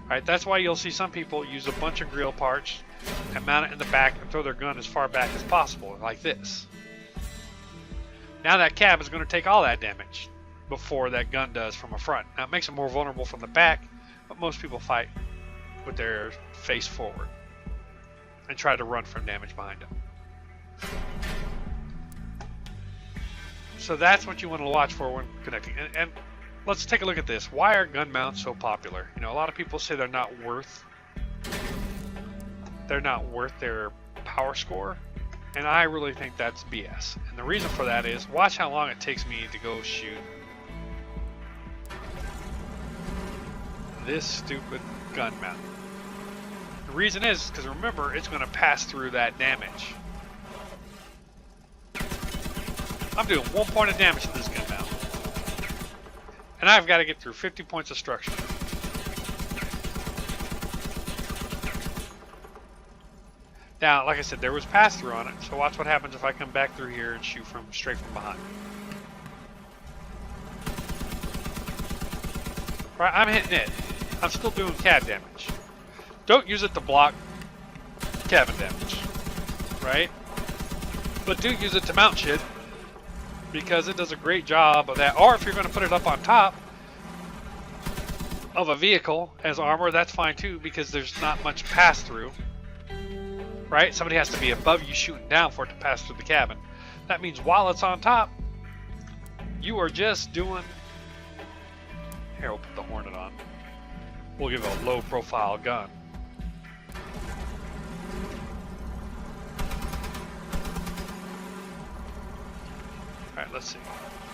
Right, that's why you'll see some people use a bunch of grill parts and mount it in the back and throw their gun as far back as possible, like this. Now that cab is going to take all that damage before that gun does from a front. Now it makes it more vulnerable from the back, but most people fight with their face forward and try to run from damage behind them. So that's what you want to watch for when connecting. And let's take a look at this. Why are gun mounts so popular? You know, a lot of people say they're not worth their power score, and I really think that's BS. And the reason for that is, watch how long it takes me to go shoot this stupid gun mount. The reason is because, remember, it's going to pass through that damage. I'm doing 1 point of damage to this gun mount, and I've got to get through 50 points of structure. Now, like I said, there was pass-through on it, so watch what happens if I come back through here and shoot straight from behind. Right, I'm hitting it. I'm still doing cab damage. Don't use it to block cabin damage, right? But do use it to mount shit, because it does a great job of that. Or if you're going to put it up on top of a vehicle as armor, that's fine too, because there's not much pass-through. Right? Somebody has to be above you shooting down for it to pass through the cabin. That means while it's on top, you are just doing... Here, we'll put the Hornet on. We'll give it a low profile gun. Alright, let's see.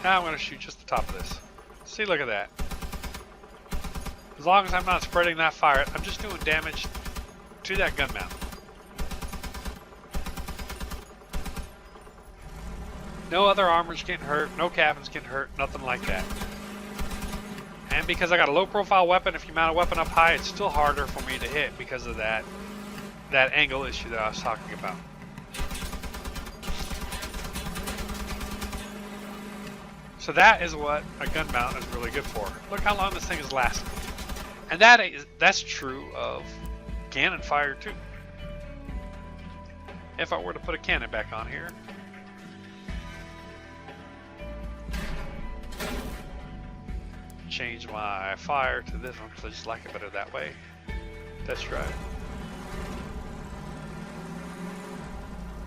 Now I'm going to shoot just the top of this. See, look at that. As long as I'm not spreading that fire, I'm just doing damage to that gun mount. No other armor's getting hurt, no cabin's getting hurt, nothing like that. And because I got a low profile weapon, if you mount a weapon up high, it's still harder for me to hit because of that angle issue that I was talking about. So that is what a gun mount is really good for. Look how long this thing is lasting. And that's true of cannon fire too. If I were to put a cannon back on here, change my fire to this one because I just like it better that way. Test drive.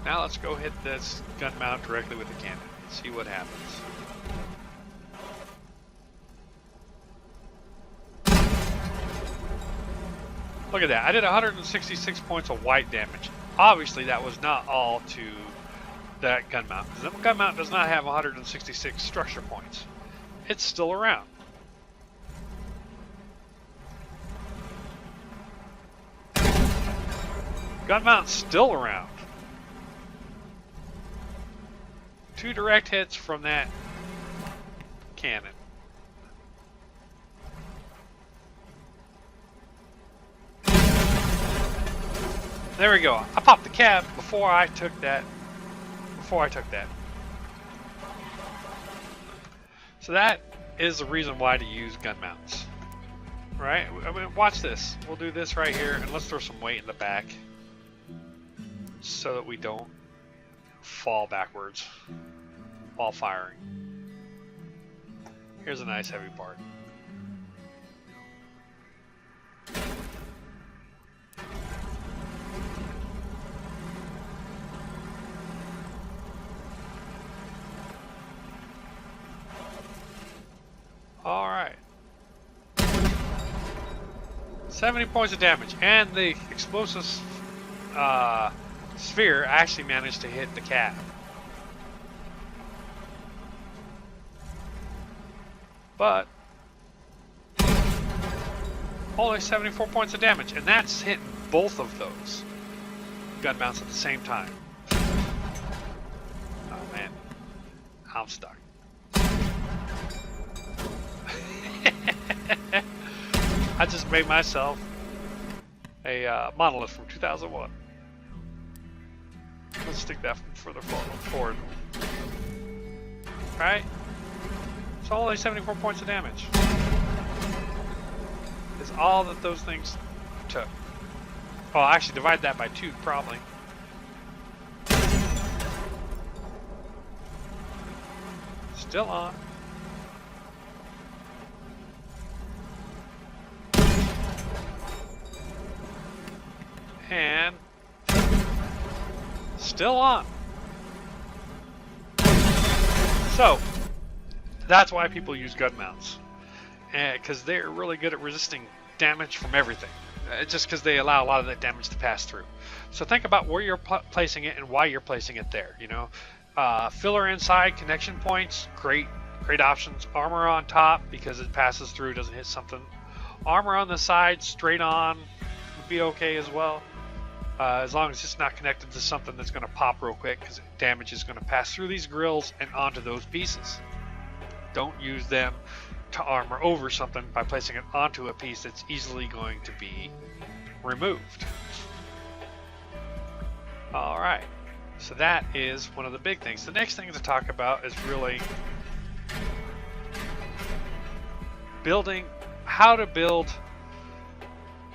Now let's go hit this gun mount directly with the cannon. See what happens. Look at that. I did 166 points of white damage. Obviously that was not all to that gun mount, because the gun mount does not have 166 structure points. It's still around. Gun mount's still around. 2 direct hits from that cannon. There we go. I popped the cab before I took that. So that is the reason why to use gun mounts. Right? I mean, watch this. We'll do this right here, and let's throw some weight in the back so that we don't fall backwards while firing. Here's a nice heavy part. Alright. 70 points of damage, and the explosive sphere actually managed to hit the cab. But only 74 points of damage, and that's hitting both of those gun mounts at the same time. Oh man, I'm stuck. I just made myself a monolith from 2001. Let's stick that further forward. Right? So only 74 points of damage. is all that those things took. Oh, actually divide that by 2 probably. Still on. And still on. So that's why people use gun mounts, because they're really good at resisting damage from everything. Just because they allow a lot of that damage to pass through. So think about where you're placing it and why you're placing it there. You know, filler inside, connection points, great options. Armor on top because it passes through, doesn't hit something. Armor on the side, straight on, would be okay as well. As long as it's not connected to something that's going to pop real quick, because damage is going to pass through these grills and onto those pieces. Don't use them to armor over something by placing it onto a piece that's easily going to be removed. Alright, so that is one of the big things. The next thing to talk about is really building, how to build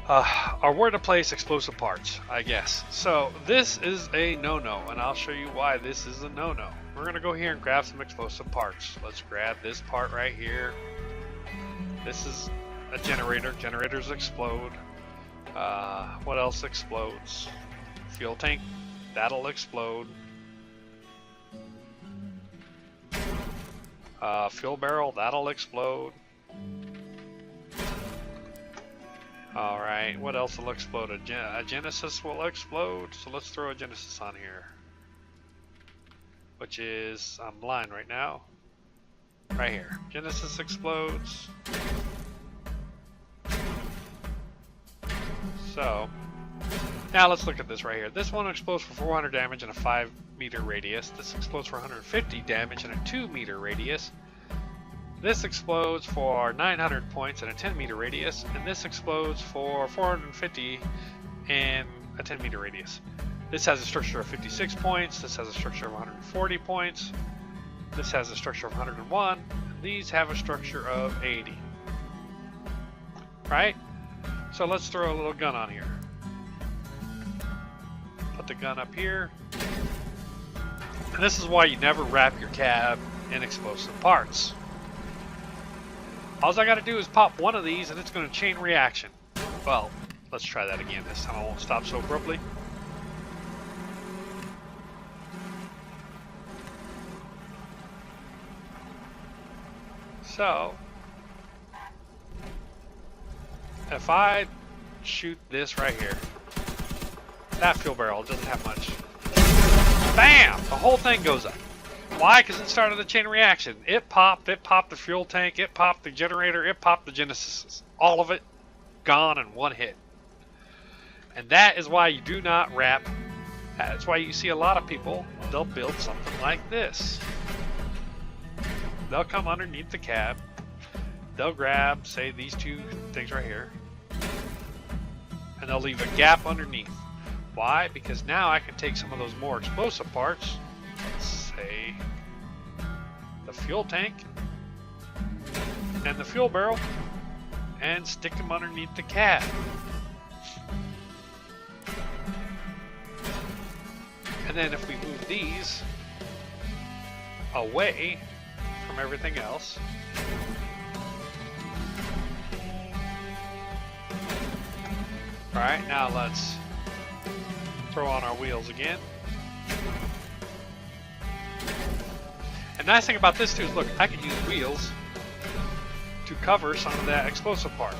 or where to place explosive parts, I guess. So this is a no-no, and I'll show you why this is a no-no. We're going to go here and grab some explosive parts. Let's grab this part right here. This is a generator. Generators explode. What else explodes? Fuel tank. That'll explode. Fuel barrel. That'll explode. Alright, what else will explode? A Genesis will explode. So let's throw a Genesis on here. Which is, I'm blind right now. Right here. Genesis explodes. So, now let's look at this right here. This one explodes for 400 damage in a 5-meter radius. This explodes for 150 damage in a 2-meter radius. This explodes for 900 points in a 10-meter radius. And this explodes for 450 in a 10-meter radius. This has a structure of 56 points. This has a structure of 140 points. This has a structure of 101. And these have a structure of 80. Right? So let's throw a little gun on here. Put the gun up here. And this is why you never wrap your cab in explosive parts. All I got to do is pop one of these and it's going to chain reaction. Well, let's try that again. This time I won't stop so abruptly. So, if I shoot this right here, that fuel barrel doesn't have much. Bam! The whole thing goes up. Why? Because it started the chain reaction. It popped the fuel tank, it popped the generator, it popped the Genesis. All of it gone in one hit. And that is why you do not wrap. That's why you see a lot of people, they'll build something like this. They'll come underneath the cab. They'll grab, say, these two things right here. And they'll leave a gap underneath. Why? Because now I can take some of those more explosive parts, let's say the fuel tank and the fuel barrel, and stick them underneath the cab. And then if we move these away from everything else, alright, now let's throw on our wheels again. And nice thing about this too is, look, I can use wheels to cover some of that explosive part.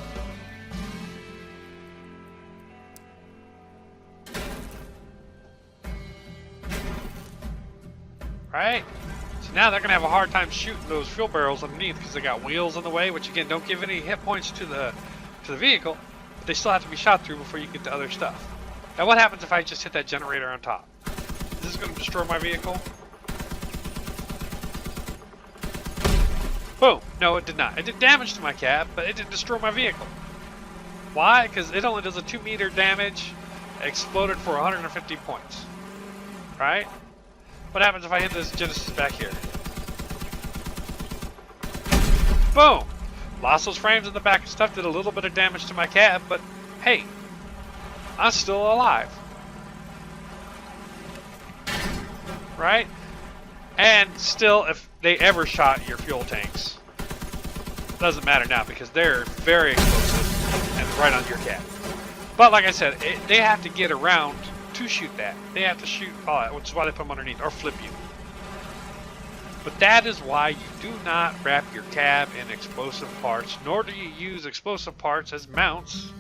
Right? So now they're going to have a hard time shooting those fuel barrels underneath because they got wheels in the way, which again don't give any hit points to the vehicle, but they still have to be shot through before you get to other stuff. Now what happens if I just hit that generator on top? Is this going to destroy my vehicle? Boom! No, it did not. It did damage to my cab, but it didn't destroy my vehicle. Why? Because it only does a 2-meter damage, exploded for 150 points. Right? What happens if I hit this Genesis back here? Boom! Lost those frames in the back and stuff, did a little bit of damage to my cab, but hey, I'm still alive. Right? And still, if they ever shot your fuel tanks, doesn't matter now because they're very explosive and right on your cab. But like I said, they have to get around to shoot that. They have to shoot all that, which is why they put them underneath or flip you. But that is why you do not wrap your cab in explosive parts, nor do you use explosive parts as mounts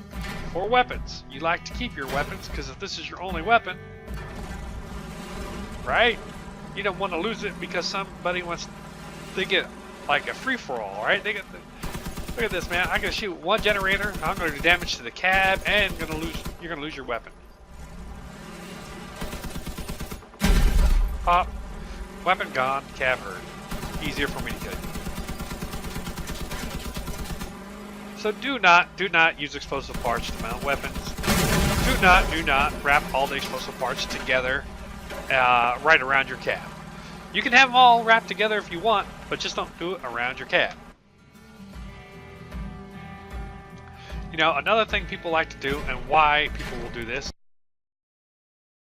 for weapons. You like to keep your weapons because if this is your only weapon, right? You don't want to lose it because somebody wants, they get like a free-for-all, right? They get, look at this, man. I'm gonna shoot one generator. I'm gonna do damage to the cab, and you're gonna lose your weapon. Pop. Weapon gone, cab hurt. Easier for me to kill you. So do not use explosive parts to mount weapons. Do not wrap all the explosive parts together right around your cab. You can have them all wrapped together if you want, but just don't do it around your cab. You know, another thing people like to do, and why people will do this,